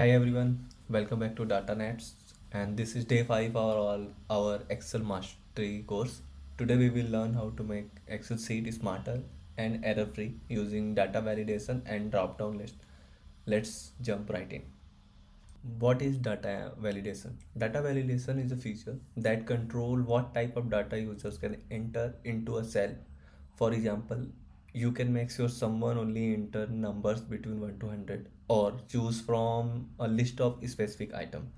Hi everyone, welcome back to Data Nets, and this is day 5 of our Excel Mastery course. Today we will learn how to make Excel sheet smarter and error free using data validation and drop down list. Let's jump right in. What is data validation? Data validation is a feature that control what type of data users can enter into a cell. For example, you can make sure someone only enter numbers between 1 to 100 or choose from a list of specific item.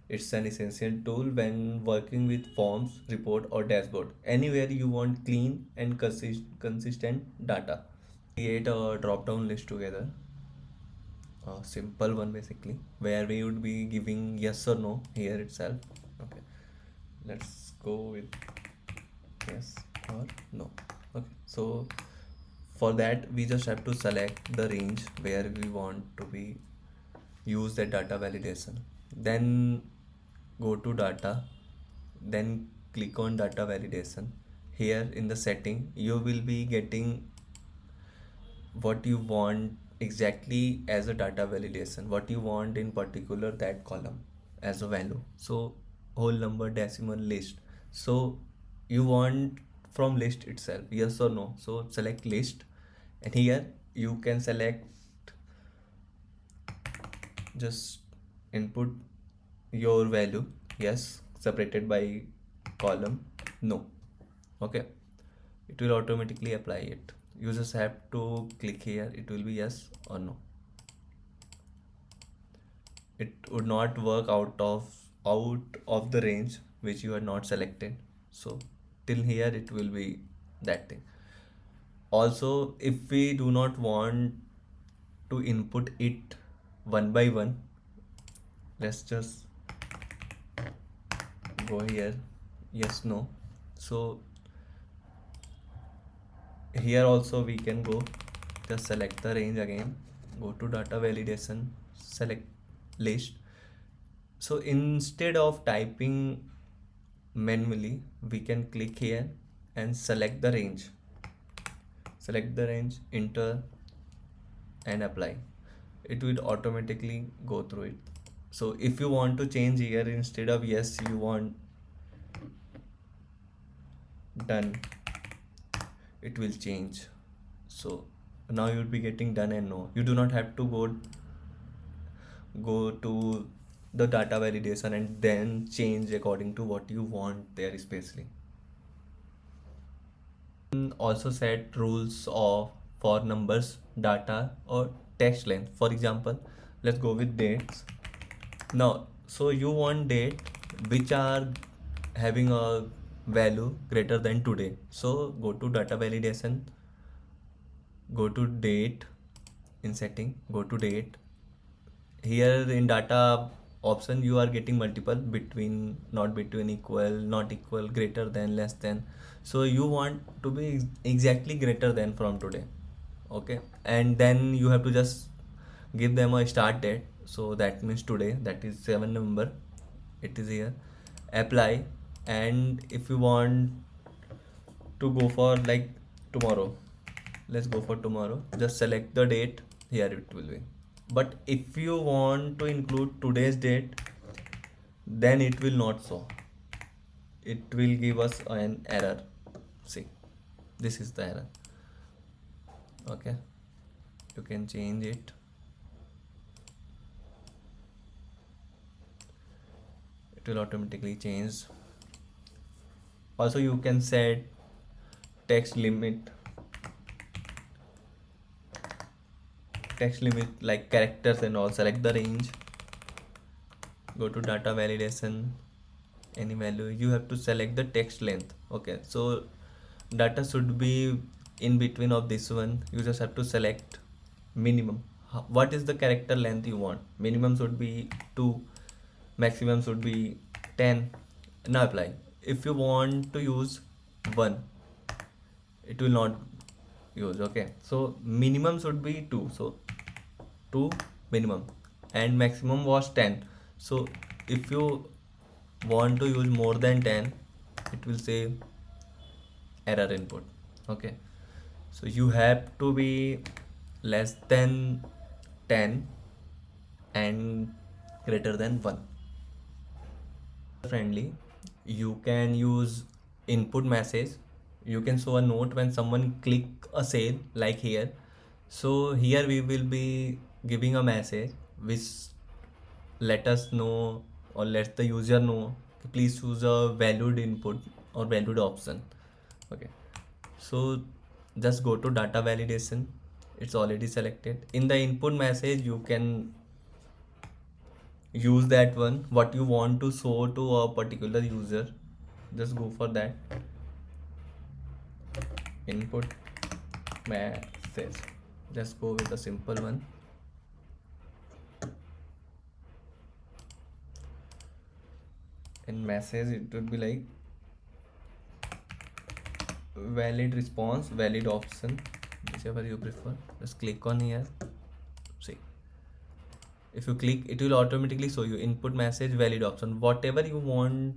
It's an essential tool when working with forms, report or dashboard. Anywhere you want clean and consistent data. Create a drop down list together, a simple one basically, where we would be giving yes or no here itself. Okay, let's go with yes or no. Okay, so for that we just have to select the range where we want to be use the data validation, then go to data, then click on data validation. Here in the setting you will be getting what you want exactly as a data validation, what you want in particular that column as a value. So whole number, decimal, list. So you want from list itself, yes or no. So select list, and here you can select, just input your value, yes, separated by column, no. Okay, it will automatically apply it. You just have to click here, it will be yes or no. It would not work out of the range which you had not selected. So till here it will be that thing. Also, if we do not want to input it one by one, let's just go here, yes, no. So here also we can go, just select the range again, go to data validation, select list. So instead of typing manually, we can click here and select the range, enter and apply. It will automatically go through it. So if you want to change here, instead of yes you want done, it will change. So now you'll be getting done and no. You do not have to go to the data validation and then change according to what you want there especially. Also set rules of for numbers, data or text length. For example, let's go with dates. Now, so you want date which are having a value greater than today. So go to data validation, go to date, in setting, go to date. Here in data option you are getting multiple, between, not between, equal, not equal, greater than, less than. So you want to be exactly greater than from today. Okay, and then you have to just give them a start date. So that means today, that is 7 November, it is here. Apply. And if you want to go for like tomorrow, let's go for tomorrow, just select the date, here it will be. But if you want to include today's date, then it will not show, it will give us an error. See, this is the error. Okay, you can change it. It will automatically change. Also you can set text limit, like characters and all. Select the range, go to data validation, any value. You have to select the text length. Okay, so data should be in between of this one. You just have to select minimum. What is the character length you want? Minimum should be 2, maximum should be 10. Now apply. If you want to use 1, it will not use. Okay, so minimum should be 2, so 2 minimum, and maximum was 10. So if you want to use more than 10, it will say error input. Okay, so you have to be less than 10 and greater than 1. Friendly, you can use input message. You can show a note when someone click a sale, like here. So here we will be giving a message which let us know or let the user know, please choose a valued input or valued option. Okay, so just go to data validation. It's already selected. In the input message you can use that one what you want to show to a particular user. Just go for that input message. Just go with a simple one. In message it would be like valid response, valid option, whichever you prefer. Just click on here. See, if you click, it will automatically show you input message, valid option. Whatever you want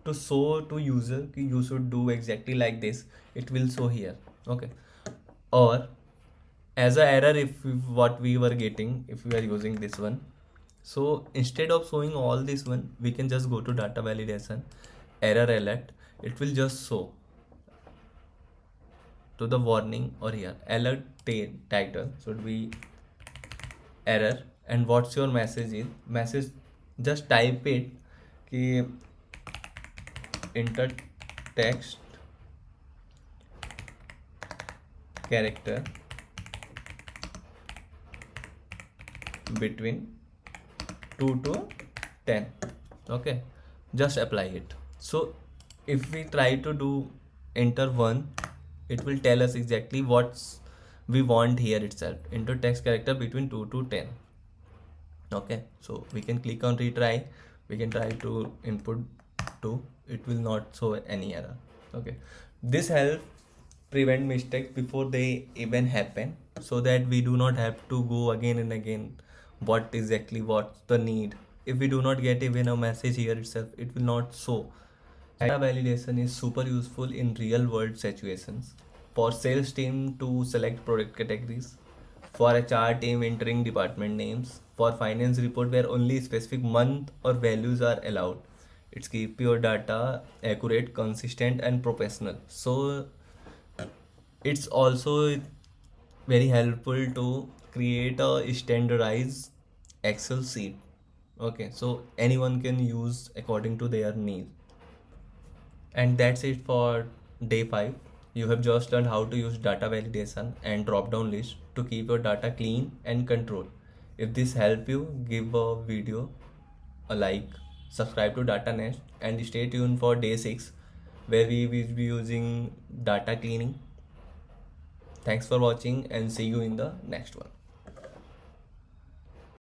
to show to user, you should do exactly like this. It will show here. Okay. Or as a error, if what we were getting, if we are using this one, so instead of showing all this one, we can just go to data validation, error alert. It will just show to the warning, or here alert title should be error, and what's your message is message. Just type it कि enter text character between 2 to 10. Okay, just apply it. So if we try to do enter 1, it will tell us exactly what's we want here itself, enter text character between 2 to 10. Okay, so we can click on retry. We can try to input 2. It will not show any error. Okay, this helps prevent mistakes before they even happen, so that we do not have to go again and again what's the need. If we do not get even a message here itself, it will not show. Data validation is super useful in real world situations. For sales team to select product categories, for HR team entering department names, for finance report where only specific month or values are allowed. It's keep your data accurate, consistent and professional. So it's also very helpful to create a standardized Excel sheet. Okay, so anyone can use according to their need. And that's it for day 5. You have just learned how to use data validation and drop down list to keep your data clean and control. If this helped you, give a video a like, subscribe to DataNest, and stay tuned for day 6 where we will be using data cleaning. Thanks for watching and see you in the next one.